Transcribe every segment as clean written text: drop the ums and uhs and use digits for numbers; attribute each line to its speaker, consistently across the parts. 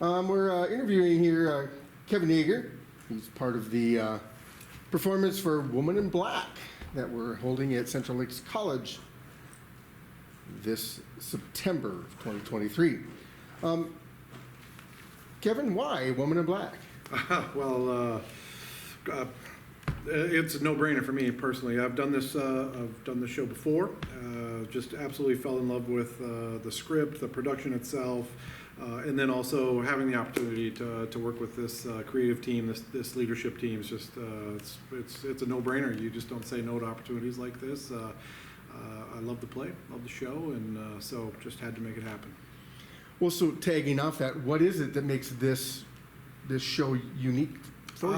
Speaker 1: We're interviewing here Kevin Yeager. He's part of the performance for Woman in Black that we're holding at Central Lakes College this September of 2023. Kevin, why Woman in Black?
Speaker 2: It's a no-brainer for me personally. I've done this show before. Just absolutely fell in love with the script, the production itself, and then also having the opportunity to work with this creative team, this leadership team. Is just it's a no-brainer. You just don't say no to opportunities like this. I love the play, love the show, and so just had to make it happen.
Speaker 1: Well, so tagging off that, what is it that makes this show unique for you?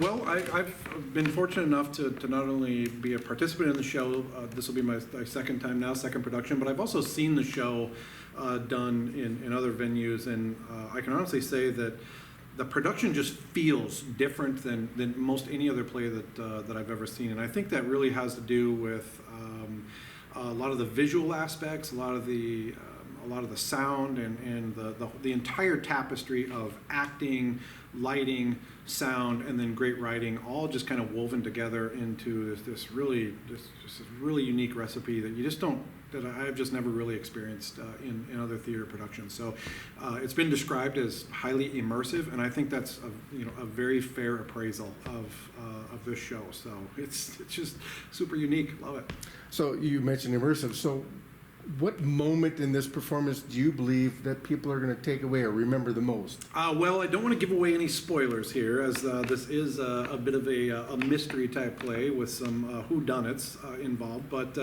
Speaker 2: Well, I've been fortunate enough to not only be a participant in the show, this will be my second time now, second production, but I've also seen the show done in other venues, and I can honestly say that the production just feels different than most any other play that I've ever seen, and I think that really has to do with a lot of the visual aspects, a lot of the sound, and the entire tapestry of acting, lighting, sound, and then great writing, all just kind of woven together into this really unique recipe that I've just never really experienced in other theater productions. So it's been described as highly immersive, and I think that's a very fair appraisal of this show. So it's just super unique. Love it.
Speaker 1: So you mentioned immersive. So what moment in this performance do you believe that people are going to take away or remember the most?
Speaker 2: Well, I don't want to give away any spoilers here, as this is a bit of a mystery type play with some whodunits involved. But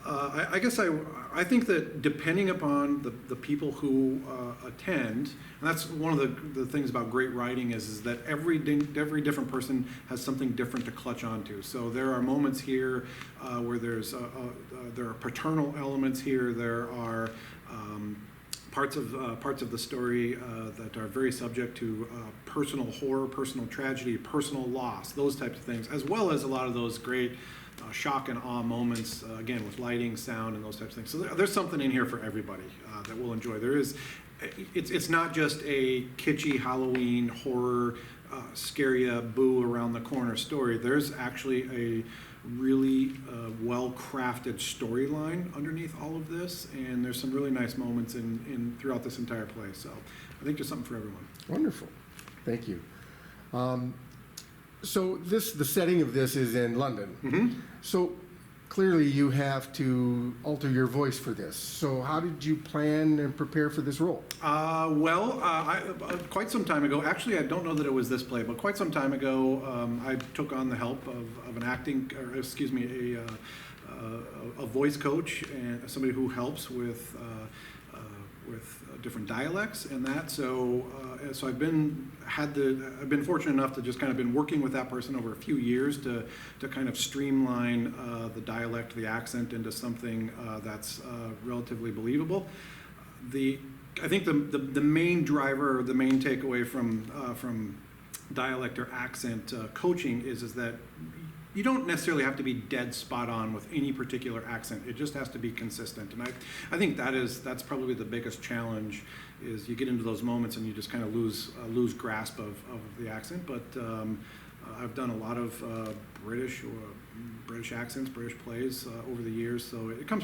Speaker 2: I guess I think that depending upon the people who attend, and that's one of the things about great writing is that every different person has something different to clutch onto. So there are moments here where there are paternal elements here. There are parts of the story that are very subject to personal horror, personal tragedy, personal loss, those types of things, as well as a lot of those great shock and awe moments, again, with lighting, sound, and those types of things. So there's something in here for everybody that we'll enjoy. It's not just a kitschy Halloween horror, scary boo around the corner story. There's actually a really well-crafted storyline underneath all of this, and there's some really nice moments throughout this entire play. So I think there's something for everyone.
Speaker 1: Wonderful. Thank you. So the setting of this is in London.
Speaker 2: Mm-hmm.
Speaker 1: So clearly you have to alter your voice for this. So how did you plan and prepare for this role?
Speaker 2: Quite some time ago, actually I don't know that it was this play, but quite some time ago I took on the help of an a voice coach and somebody who helps with different dialects and that. So I've been fortunate enough to just kind of been working with that person over a few years to kind of streamline the dialect, the accent into something that's relatively believable. I think the main driver, or the main takeaway from dialect or accent coaching is that you don't necessarily have to be dead spot on with any particular accent. It just has to be consistent. And I think that's probably the biggest challenge, is you get into those moments and you just kind of lose grasp of the accent. But I've done a lot of British accents, British plays over the years. So it comes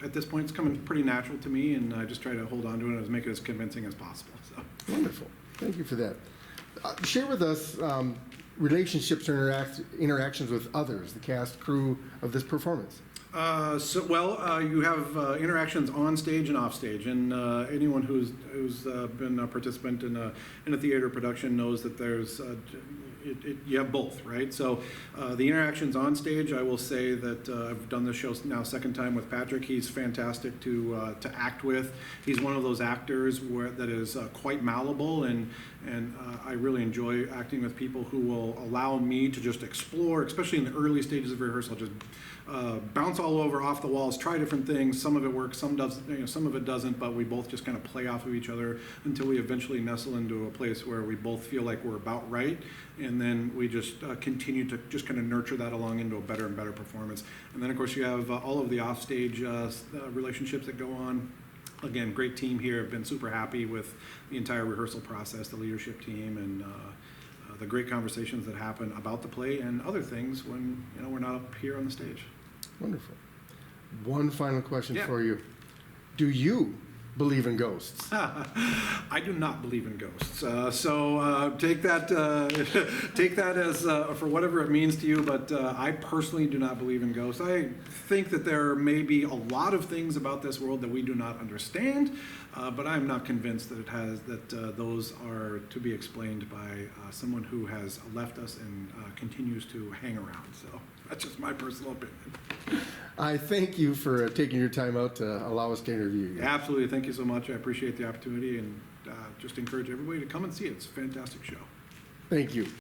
Speaker 2: at this point, it's coming pretty natural to me, and I just try to hold on to it and make it as convincing as possible. So.
Speaker 1: Wonderful. Thank you for that. Share with us relationships or interactions with others, the cast, crew of this performance.
Speaker 2: You have interactions on stage and off stage, and anyone who's been a participant in a theater production knows that there's you have both, right? So the interactions on stage, I will say that I've done this show now second time with Patrick. He's fantastic to act with. He's one of those actors that is quite malleable, and I really enjoy acting with people who will allow me to just explore, especially in the early stages of rehearsal, just bounce all over, off the walls, try different things. Some of it works, some doesn't, some of it doesn't, but we both just kind of play off of each other until we eventually nestle into a place where we both feel like we're about right, and then we just continue to just kind of nurture that along into a better and better performance. And then of course you have all of the offstage relationships that go on. Again, great team here. I've been super happy with the entire rehearsal process, the leadership team, and the great conversations that happen about the play and other things when we're not up here on the stage.
Speaker 1: Wonderful. One final question
Speaker 2: Yeah.
Speaker 1: for you. Do you believe in ghosts?
Speaker 2: I do not believe in ghosts, so take that take that as for whatever it means to you. But I personally do not believe in ghosts. I think that there may be a lot of things about this world that we do not understand, but I'm not convinced that those are to be explained by someone who has left us and continues to hang around. So that's just my personal opinion.
Speaker 1: I thank you for taking your time out to allow us to interview you.
Speaker 2: Absolutely, thank you so much. I appreciate the opportunity, and just encourage everybody to come and see it. It's a fantastic show.
Speaker 1: Thank you.